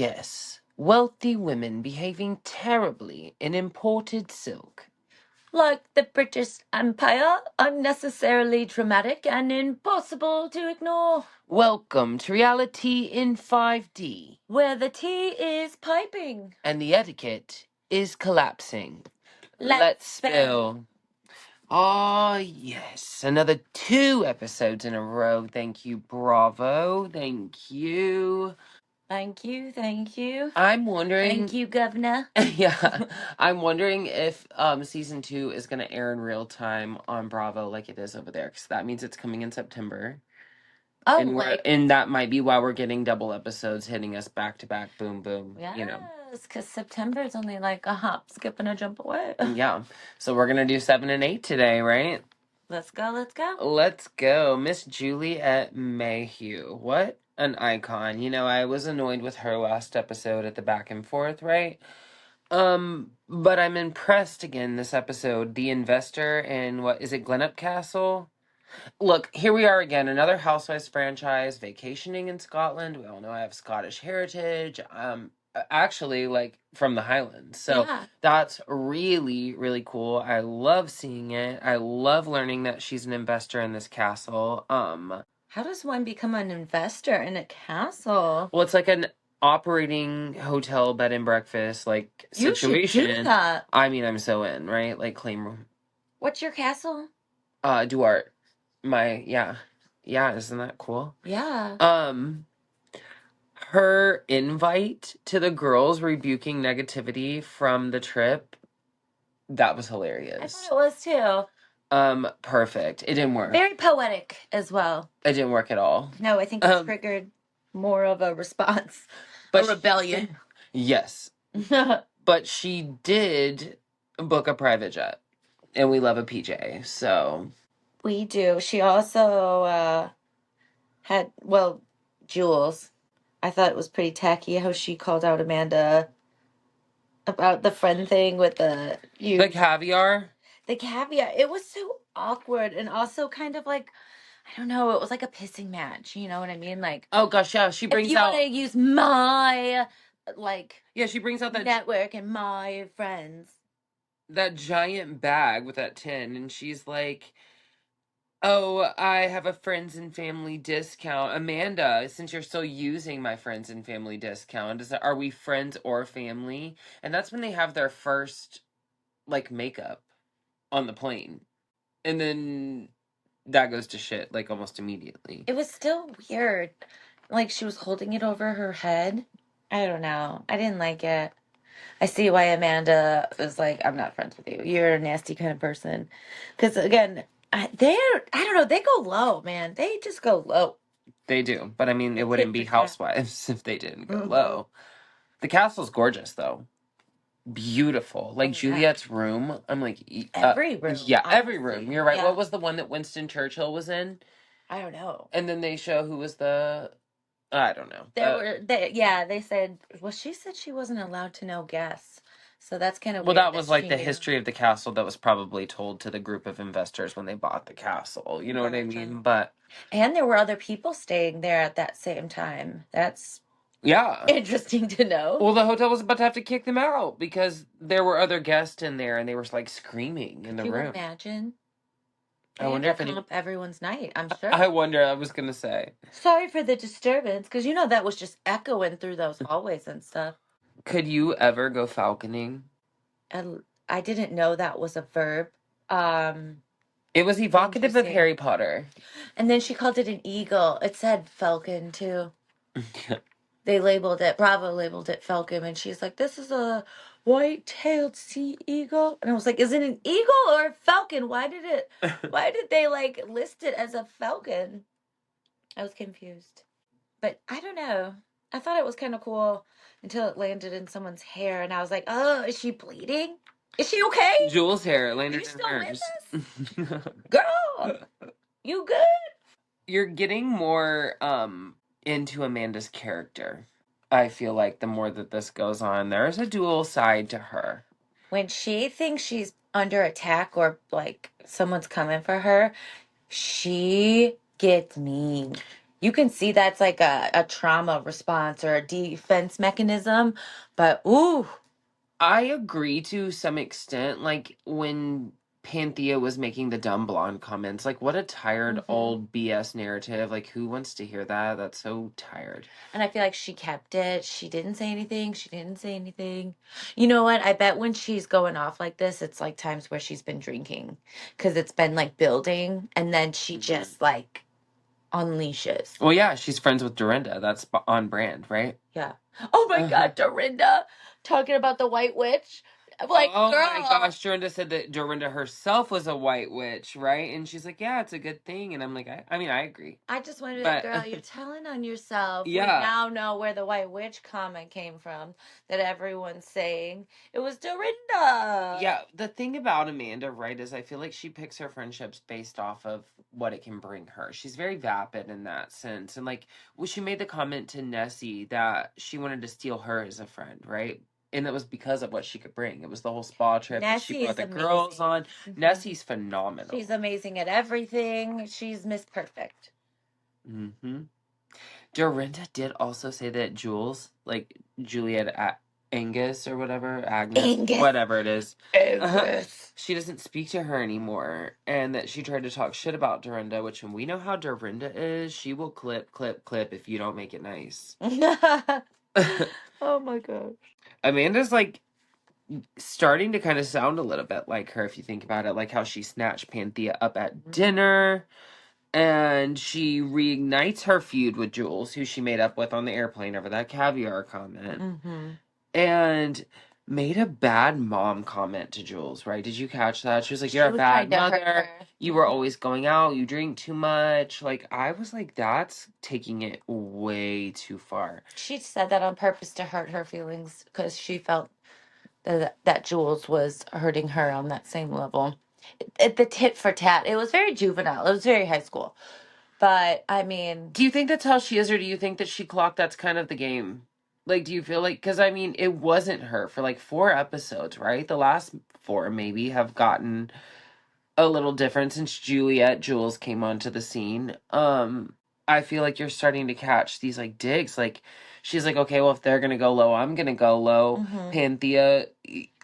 yes. Wealthy women behaving terribly in imported silk. Like the British Empire, unnecessarily dramatic and impossible to ignore. Welcome to reality in 5D. Where the tea is piping. And the etiquette is collapsing. Let's spill. Oh, yes. Another 2 episodes in a row. Thank you, bravo. Thank you. Thank you, thank you. I'm wondering. Thank you, Governor. Yeah. I'm wondering if season 2 is going to air in real time on Bravo like it is over there. Because that means it's coming in September. Oh, and that might be why we're getting double episodes hitting us back to back. Boom, boom. yes, You know. because September is only like a hop, skip, and a jump away. Yeah. So we're going to do 7 and 8 today, right? Let's go, let's go. Let's go. Miss Juliette Mayhew. What an icon. You know, I was annoyed with her last episode at the back and forth, right? But I'm impressed again this episode. The investor in, what is it, Glenup Castle? Look, here we are again, another Housewives franchise, vacationing in Scotland. We all know I have Scottish heritage. Actually, like from the Highlands. So Yeah. that's really, really cool. I love seeing it. I love learning that she's an investor in this castle. How does one become an investor in a castle? Well, it's like an operating hotel bed and breakfast like situation. You should do that. I mean, I'm so in, right? Like claim room. What's your castle? Duarte. Yeah, isn't that cool? Yeah. Her invite to the girls rebuking negativity from the trip, that was hilarious. I thought it was too. Perfect. It didn't work. Very poetic as well. It didn't work at all. No, I think it triggered more of a response. But a rebellion. Yes. But she did book a private jet. And we love a PJ, so. We do. She also had, well, Jules. I thought it was pretty tacky how she called out Amanda about the friend thing with the caviar. The caviar. It was so awkward and also kind of like, I don't know, it was like a pissing match. You know what I mean? Like, oh gosh, yeah, she brings if you out. want to use my yeah, she brings out that network and my friends. That giant bag with that tin, and she's like, oh, I have a friends and family discount. Amanda, since you're still using my friends and family discount, are we friends or family? And that's when they have their first, like, makeup on the plane. And then that goes to shit, like, almost immediately. It was still weird. Like, she was holding it over her head. I don't know. I didn't like it. I see why Amanda was like, I'm not friends with you. You're a nasty kind of person. Because, again, I don't know, they go low, man. They just go low. They do. But, I mean, it wouldn't be Housewives if they didn't go low. The castle's gorgeous, though. Beautiful. Like, Juliette's room. I'm like... every room. Yeah, every room. You're right. Yeah. What was the one that Winston Churchill was in? I don't know. And then they show who was the... I don't know. They said, well, she said she wasn't allowed to know guests. So that's kind of well, that was like the history of the castle that was probably told to the group of investors when they bought the castle. You know what I mean? But and there were other people staying there at that same time. That's yeah, interesting to know. Well, the hotel was about to have to kick them out because there were other guests in there and they were like screaming in the room. Can you imagine? I wonder if everyone's night, I'm sure. I wonder, I was going to say. Sorry for the disturbance, because that was just echoing through those hallways and stuff. Could you ever go falconing? I didn't know that was a verb. It was evocative of Harry Potter. And then she called it an eagle. It said falcon, too. Bravo labeled it falcon, and she's like, this is a white-tailed sea eagle. And I was like, is it an eagle or a falcon? Why did they list it as a falcon? I was confused. But I don't know. I thought it was kind of cool until it landed in someone's hair, and I was like, oh, is she bleeding? Is she okay? Jules' hair landed in hers. With us? Girl, you good? You're getting more into Amanda's character. I feel like the more that this goes on, there's a dual side to her. When she thinks she's under attack or someone's coming for her, she gets mean. you can see that's like a trauma response or a defense mechanism. But ooh, I agree to some extent. Like when Panthea was making the dumb blonde comments, like what a tired old BS narrative. Like who wants to hear that? That's so tired. and I feel like she kept it. She didn't say anything. She didn't say anything. You know what? I bet when she's going off like this, it's like times where she's been drinking because it's been like building, and then she just like unleashes. Well, yeah, she's friends with Dorinda. That's on brand, right? Yeah. Oh my God, Dorinda talking about the White Witch. I'm like, Oh girl. my gosh, Dorinda said that Dorinda herself was a white witch, right? And she's like, yeah, it's a good thing. And I'm like, I mean, I agree. I just want to be like, But girl, you're telling on yourself. We yeah. now know where the White Witch comment came from that everyone's saying. It was Dorinda. Yeah, the thing about Amanda, right, is I feel like she picks her friendships based off of what it can bring her. She's very vapid in that sense. And like, well, she made the comment to Nessie that she wanted to steal her as a friend, right? And that was because of what she could bring. It was the whole spa trip that she Nessie brought is the girls amazing. on. Nessie's phenomenal. She's amazing at everything. She's Miss Perfect. Mm-hmm. Dorinda did also say that Jules, like Juliette Angus or whatever, Agnes, Angus. whatever it is, Angus. she doesn't speak to her anymore, and that she tried to talk shit about Dorinda, which when we know how Dorinda is, she will clip, clip, clip if you don't make it nice. Oh my gosh. Amanda's like starting to kind of sound a little bit like her if you think about it, like how she snatched Panthea up at dinner. And she reignites her feud with Jules, who she made up with on the airplane over that caviar comment. And made a bad mom comment to Jules, right? Did you catch that? She was like, you're a bad mother. You were always going out. You drink too much. Like, I was like, that's taking it way too far. She said that on purpose to hurt her feelings because she felt that Jules was hurting her on that same level. The tit for tat. It was very juvenile. It was very high school. But I mean, Do you think that's how she is, or do you think that she clocked that's kind of the game? Like, do you feel like, because I mean, it wasn't her for like 4 episodes, right? The last 4 maybe have gotten a little different since Jules came onto the scene. I feel like you're starting to catch these like digs. Like, she's like, okay, well, if they're gonna go low, I'm gonna go low. Panthea,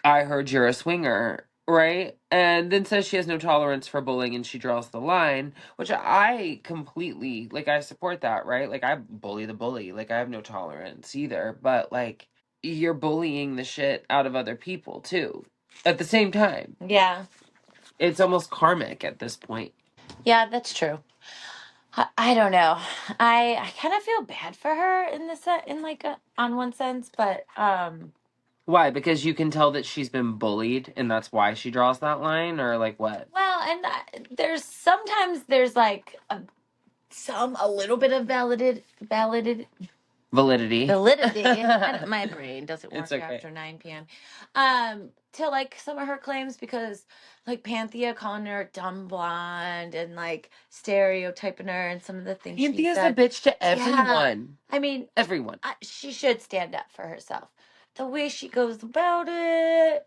I heard you're a swinger, right? And then says she has no tolerance for bullying and she draws the line, which I completely like. I support that, right? Like, I bully the bully. Like, I have no tolerance either. But like, you're bullying the shit out of other people too at the same time. yeah. It's almost karmic at this point. Yeah, that's true. I don't know. I kind of feel bad for her in this in like on one sense, but Why? Because you can tell that she's been bullied and that's why she draws that line, or like what? well, and there's sometimes there's like a little bit of Validity. validity. And my brain doesn't work It's okay. after 9 p.m. To like some of her claims because like Panthea calling her dumb blonde and like stereotyping her and some of the things she Panthea's a said. bitch to everyone. I mean, Everyone. she should stand up for herself. The way she goes about it,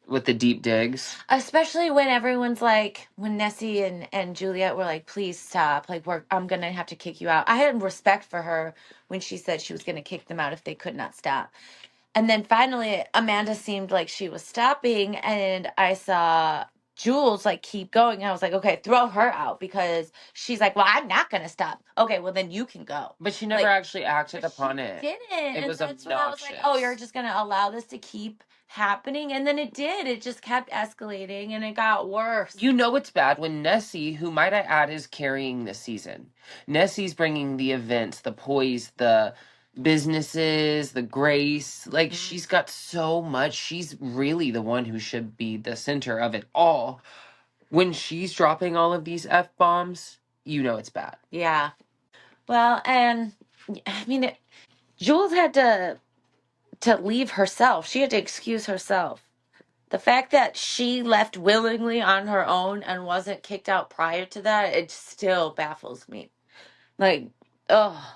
With the deep digs. especially when everyone's like, when Nessie and Juliette were like, please stop, like I'm gonna have to kick you out. I had respect for her when she said she was gonna kick them out if they could not stop. And then finally Amanda seemed like she was stopping, and I saw Jules like keep going, and I was like, okay, throw her out because she's like, well, I'm not gonna stop. Okay, well then you can go. But she never Like, actually acted upon it. didn't. It And was that's when I was like, oh, you're just gonna allow this to keep happening? And then it did. It just kept escalating and it got worse. You know it's bad when Nessie, who might I add is carrying this season. Nessie's bringing the events, the poise, the businesses, the grace. Like, she's got so much. She's really the one who should be the center of it all. When she's dropping all of these F-bombs, you know it's bad. Yeah. Well, and I mean, Jules had to leave herself. She had to excuse herself. The fact that she left willingly on her own and wasn't kicked out prior to that, it still baffles me. Like, oh,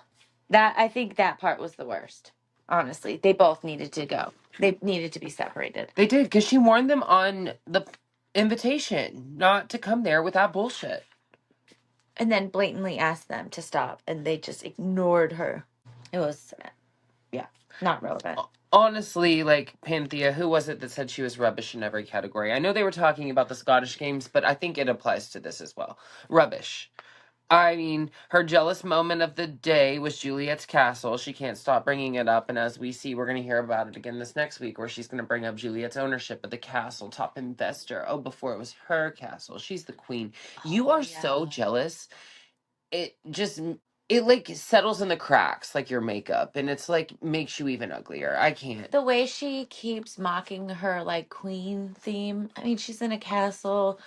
that I think that part was the worst. Honestly, they both needed to go. They needed to be separated. They did, because she warned them on the invitation not to come there with that bullshit. And then blatantly asked them to stop, and they just ignored her. It was, yeah, not relevant. Honestly, like, Panthea, who was it that said she was rubbish in every category? I know they were talking about the Scottish games, but I think it applies to this as well. Rubbish. I mean, her jealous moment of the day was Juliette's castle. She can't stop bringing it up, and as we see, we're going to hear about it again this next week, where she's going to bring up Juliette's ownership of the castle, top investor. Oh, before it was her castle. She's the queen. You are so jealous. It just, it like settles in the cracks like your makeup, and it's like makes you even uglier. I can't. The way she keeps mocking her like queen theme. I mean, she's in a castle,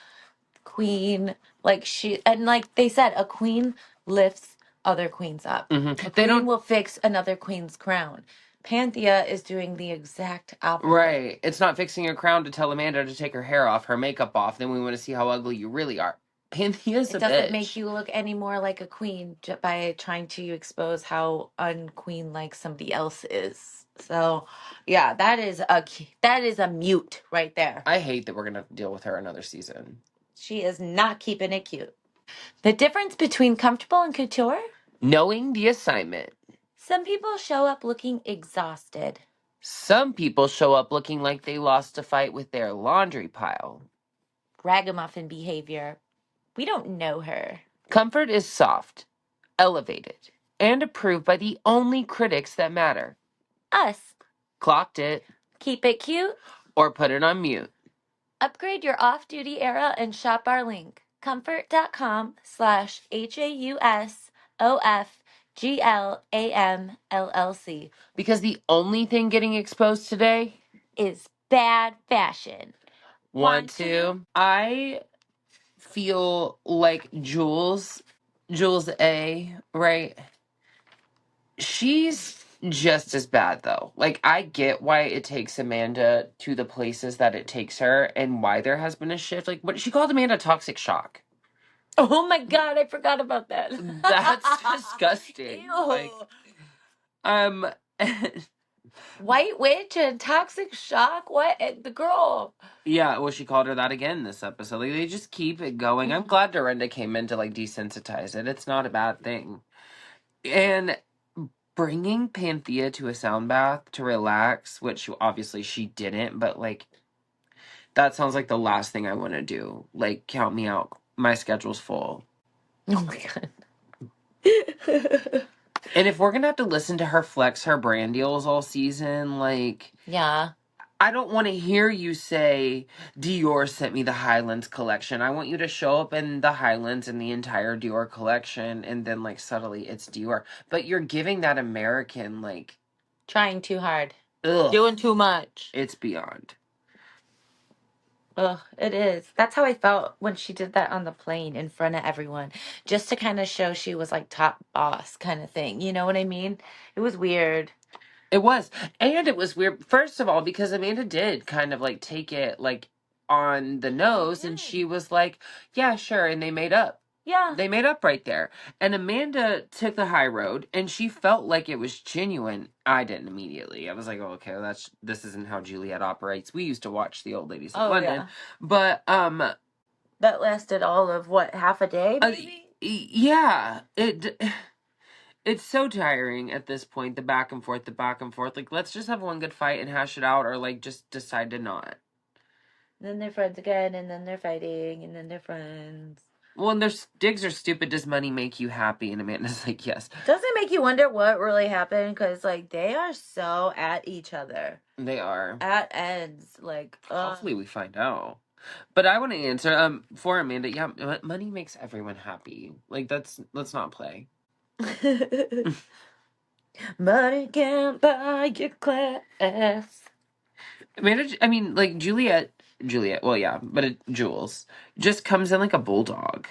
queen. Like and like they said, a queen lifts other queens up. A They queen don't. will fix another queen's crown. Panthea is doing the exact opposite. Right. It's not fixing your crown to tell Amanda to take her hair off, her makeup off. Then we want to see how ugly you really are. Panthea's It a doesn't make bitch. you look any more like a queen by trying to expose how unqueen like somebody else is. So, yeah, that is a mute right there. I hate that we're gonna have to deal with her another season. She is not keeping it cute. The difference between comfortable and couture? Knowing the assignment. Some people show up looking exhausted. Some people show up looking like they lost a fight with their laundry pile. Ragamuffin behavior. We don't know her. Comfort is soft, elevated, and approved by the only critics that matter. Us. Clocked it. Keep it cute. Or put it on mute. Upgrade your off-duty era and shop our link. comfort.com/HAUSOFGLAMLLC. Because the only thing getting exposed today is bad fashion. Want to? I feel like Jules A, right? She's just as bad though. Like, I get why it takes Amanda to the places that it takes her and why there has been a shift. Like, what she called Amanda toxic shock. Oh my god, I forgot about that. That's disgusting. Ew. Like, um White witch and toxic shock? What? The girl. yeah, well, she called her that again this episode. Like, they just keep it going. I'm glad Dorinda came in to like desensitize it. It's not a bad thing. And bringing Panthea to a sound bath to relax, which obviously she didn't, but like that sounds like the last thing I want to do. Like, count me out. My schedule's full. Oh my god. And if we're gonna have to listen to her flex her brand deals all season, like, yeah. I don't want to hear you say Dior sent me the Highlands collection. I want you to show up in the Highlands and the entire Dior collection, and then like subtly it's Dior. But you're giving that American like Trying too hard. ugh. Doing too much. It's beyond. Ugh, it is. That's how I felt when she did that on the plane in front of everyone, just to kind of show she was like top boss kind of thing. You know what I mean? It was weird. It was. And it was weird, first of all, because Amanda did kind of like take it like on the nose, and she was like, yeah, sure. And they made up. Yeah. They made up right there. And Amanda took the high road and she felt like it was genuine. I didn't immediately. I was like, oh, okay, this isn't how Juliette operates. We used to watch The Old Ladies of London. Yeah. But that lasted all of what, half a day, maybe? Yeah. It's so tiring at this point, the back and forth, the back and forth. Like, let's just have one good fight and hash it out, or like just decide to not. And then they're friends again, and then they're fighting, and then they're friends. Well, and their digs are stupid. Does money make you happy? And Amanda's like, yes. Doesn't it make you wonder what really happened? Because, like, they are so at each other. They are. At ends. Like, hopefully we find out. But I want to answer, for Amanda, yeah, money makes everyone happy. Like, let's not play. Money can't buy your class. Amanda, I mean, like, Juliette, well, yeah, but Jules just comes in like a bulldog.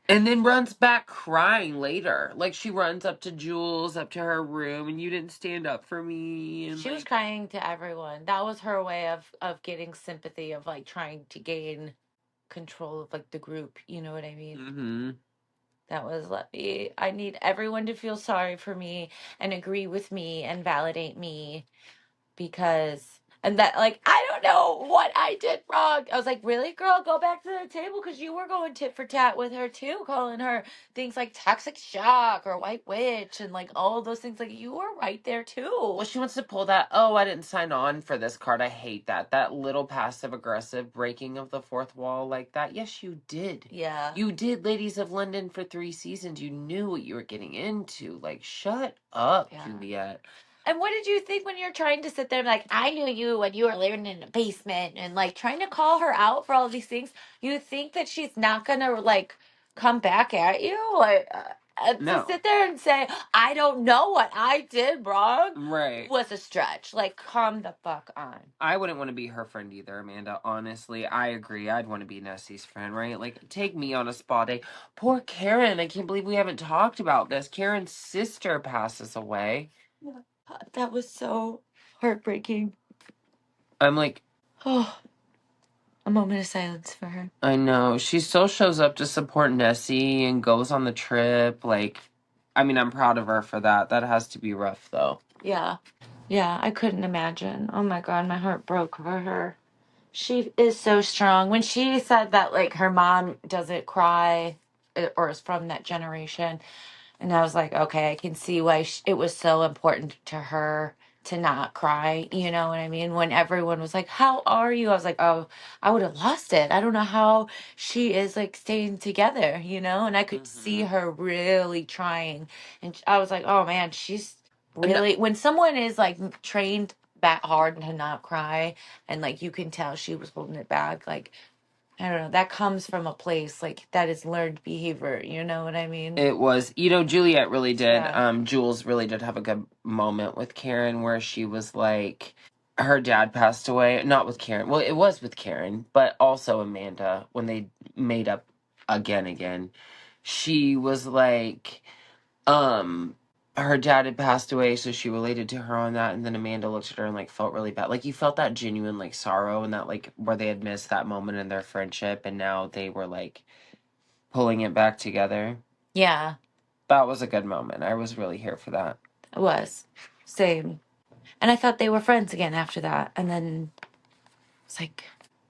And then runs back crying later. Like, she runs up to Jules, up to her room, and you didn't stand up for me. And she was crying to everyone. That was her way of getting sympathy, of, like, trying to gain control of, like, the group. You know what I mean? Mm-hmm. That was, I need everyone to feel sorry for me and agree with me and validate me, because And that, like, I don't know what I did wrong. I was like, really, girl? Go back to the table because you were going tit for tat with her, too, calling her things like toxic shock or white witch and, like, all of those things. Like, you were right there, too. Well, she wants to pull that, oh, I didn't sign on for this card. I hate that. That little passive aggressive breaking of the fourth wall like that. Yes, you did. Yeah. You did Ladies of London for 3 seasons. You knew what you were getting into. Like, shut up, Yeah. Juliette. And what did you think when you're trying to sit there and like, I knew you when you were living in a basement and like trying to call her out for all these things? You think that she's not gonna like come back at you? Like, to No. sit there and say, I don't know what I did wrong Right. was a stretch. Like, come the fuck on. I wouldn't want to be her friend either, Amanda. Honestly, I agree. I'd want to be Nessie's friend, right? Like, take me on a spa day. Poor Karen. I can't believe we haven't talked about this. Karen's sister passes away. That was so heartbreaking. I'm like, Oh, a moment of silence for her. I know. She still shows up to support Nessie and goes on the trip. Like, I mean, I'm proud of her for that. That has to be rough, though. Yeah. Yeah, I couldn't imagine. Oh my God, my heart broke for her. She is so strong. When she said that, like, her mom doesn't cry or is from that generation, and I was like, okay, I can see why it was so important to her to not cry. You know what I mean? When everyone was like, how are you? I was like, oh, I would have lost it. I don't know how she is, like, staying together, you know? And I could see her really trying. And I was like, oh man, she's No, really, when someone is, like, trained that hard to not cry, and, like, you can tell she was holding it back, like, I don't know, that comes from a place, like, that is learned behavior, you know what I mean? it was, Juliette really did. Yeah. Jules really did have a good moment with Karen where she was like, her dad passed away. Not with Karen. Well, it was with Karen, but also Amanda when they made up again. She was like, her dad had passed away, so she related to her on that, and then Amanda looked at her and like felt really bad. Like you felt that genuine like sorrow and that like where they had missed that moment in their friendship and now they were like pulling it back together. Yeah, That was a good moment. I was really here for that. it was. Same. And I thought they were friends again after that. And then it's like,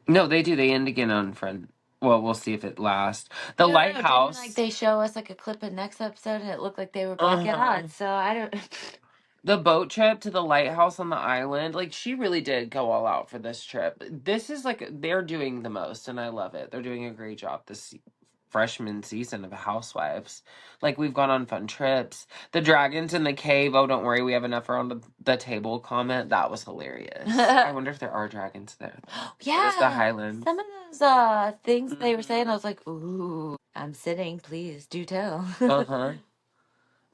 No, they do. They end again on friend. Well, we'll see if it lasts. The no, didn't like lighthouse. they show us like a clip of next episode and it looked like they were back at Uh-huh. odds. So I don't. The boat trip to the lighthouse on the island, like she really did go all out for this trip. This is like they're doing the most, and I love it. They're doing a great job this freshman season of Housewives. Like we've gone on fun trips. The dragons in the cave. Oh, don't worry, we have enough around the table. Comment that was hilarious. I wonder if there are dragons there. Yeah. It was the Highlands. Some of those things they were saying, I was like, ooh, I'm sitting. Please do tell. Uh-huh.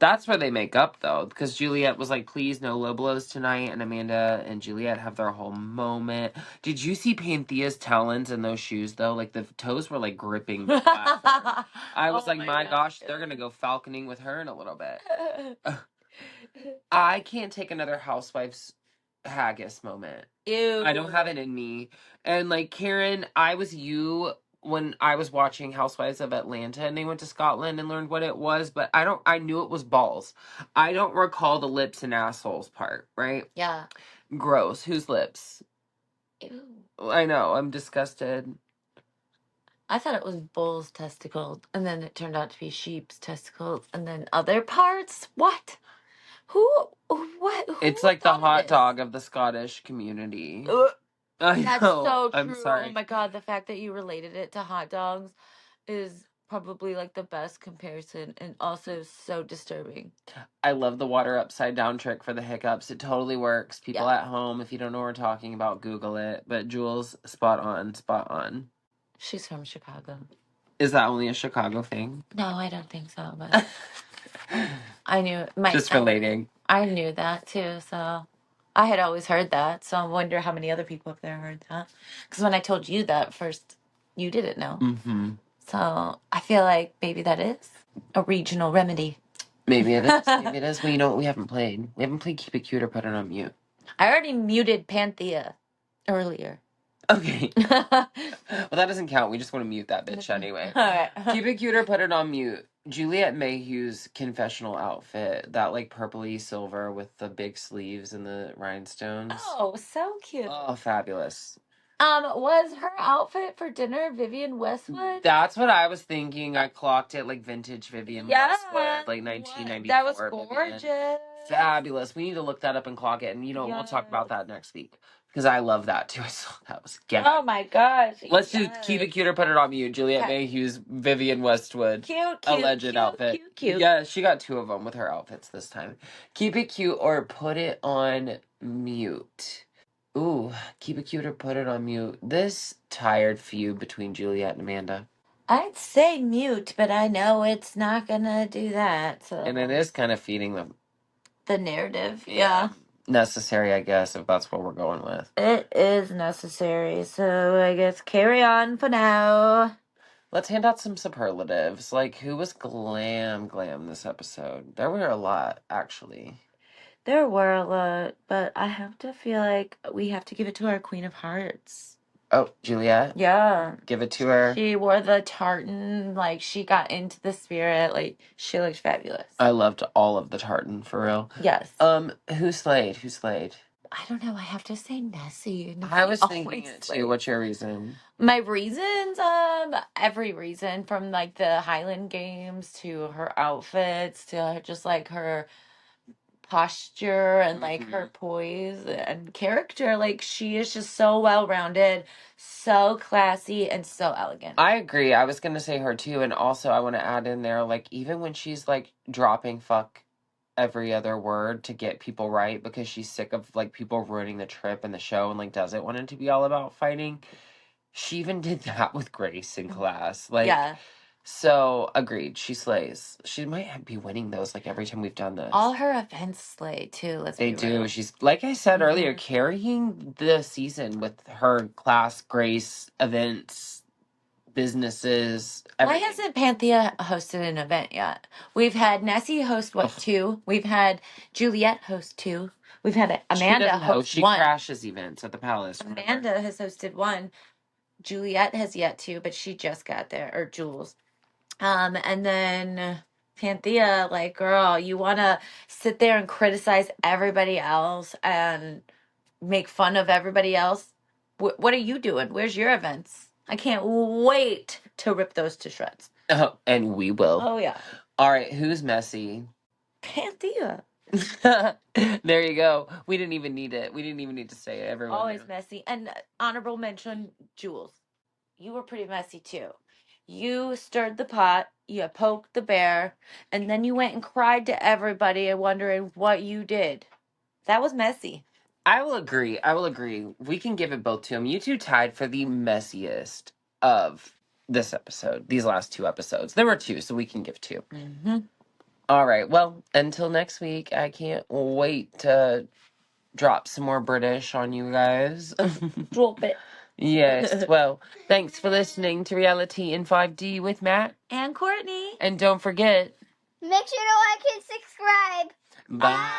That's where they make up, though, because Juliette was like, please, no low blows tonight, and Amanda and Juliette have their whole moment. Did you see Panthea's talons in those shoes, though? Like, the toes were, like, gripping the platform. I was Oh like, my my God. gosh, they're gonna go falconing with her in a little bit. I can't take another Housewives haggis moment. Ew. I don't have it in me. And, like, Karen, I was you when I was watching Housewives of Atlanta and they went to Scotland and learned what it was, but I knew it was balls. I don't recall the lips and assholes part, right? Yeah. Gross. Whose lips? Ew. I know, I'm disgusted. I thought it was bull's testicles, and then it turned out to be sheep's testicles, and then other parts. What? Who? What? Who It's like the thought of hot this? dog of the Scottish community. Ugh. I That's know. so true. I'm sorry. Oh my God, the fact that you related it to hot dogs is probably like the best comparison and also so disturbing. I love the water upside down trick for the hiccups. It totally works. People at home, if you don't know what we're talking about, Google it. But Jules, spot on, spot on. She's from Chicago. Is that only a Chicago thing? No, I don't think so, but I knew Just relating. I knew that too, so I had always heard that. So I wonder how many other people up there heard that. Because when I told you that first, you didn't know. Mm-hmm. So I feel like maybe that is a regional remedy. Maybe it is. Maybe it is. Well, you know what we haven't played? We haven't played Keep It Cute or Put It on Mute. I already muted Panthea earlier. Okay. Well, that doesn't count. We just want to mute that bitch anyway. All right. Keep It Cute or Put It on Mute. Juliette Mayhew's confessional outfit, that like purpley silver with the big sleeves and the rhinestones. Oh, so cute. Oh, fabulous. Was her outfit for dinner Vivienne Westwood? That's what I was thinking. I clocked it like vintage Vivienne Westwood, like 1994. That was Vivienne. gorgeous. Fabulous. We need to look that up and clock it, and we'll talk about that next week because I love that too. I saw that was Oh my gosh. Let's do keep it cute or put it on mute. Juliette Mayhew's Vivienne Westwood Cute, alleged outfit. Cute. Yeah, she got 2 of them with her outfits this time. Keep it cute or put it on mute. Ooh, keep it cute or put it on mute. This tired feud between Juliette and Amanda. I'd say mute, but I know it's not gonna do that. So. And it is kind of feeding them. The narrative, yeah. Necessary, I guess, if that's what we're going with. It is necessary, so I guess carry on for now. Let's hand out some superlatives. Like, who was glam this episode? There were a lot, actually. There were a lot, but I have to feel like we have to give it to our Queen of Hearts. Oh, Juliette? Yeah. Give it to her. She wore the tartan, like, she got into the spirit, like, she looked fabulous. I loved all of the tartan, for real. Yes. Who slayed? I don't know, I have to say Nessie. I was thinking it too. What's your reason? My reasons, every reason, from, like, the Highland Games to her outfits to just, like, her posture and like her poise and character. Like, she is just so well-rounded, so classy, and so elegant. I agree. I was gonna say her too, and also I want to add in there, like, even when she's like dropping fuck every other word to get people right because she's sick of like people ruining the trip and the show and like doesn't want it to be all about fighting, she even did that with Grace in class. Like, yeah. So, agreed. She slays. She might be winning those, like, every time we've done this. All her events slay, too. They do. She's, like I said earlier, carrying the season with her class, Grace, events, businesses. Everything. Why hasn't Panthea hosted an event yet? We've had Nessie host, 2? We've had Juliette host 2. We've had Amanda host 1. She crashes events at the Palace. Amanda has hosted 1. Juliette has yet to, but she just got there. Or Jules. And then Panthea, like, girl, you want to sit there and criticize everybody else and make fun of everybody else? What are you doing? Where's your events? I can't wait to rip those to shreds. Oh, and we will. Oh, yeah. All right, who's messy? Panthea. There you go. We didn't even need it. We didn't even need to say it. Everyone Always knew. messy. And honorable mention, Jules. You were pretty messy, too. You stirred the pot, you poked the bear, and then you went and cried to everybody wondering what you did. That was messy. I will agree. We can give it both to him. You two tied for the messiest of this episode, these last 2 episodes. There were 2, so we can give 2. Mm-hmm. All right. Well, until next week, I can't wait to drop some more British on you guys. Drop it. Yes. Well, thanks for listening to Reality in 5D with Matt and Courtney. And don't forget, make sure to like and subscribe. Bye.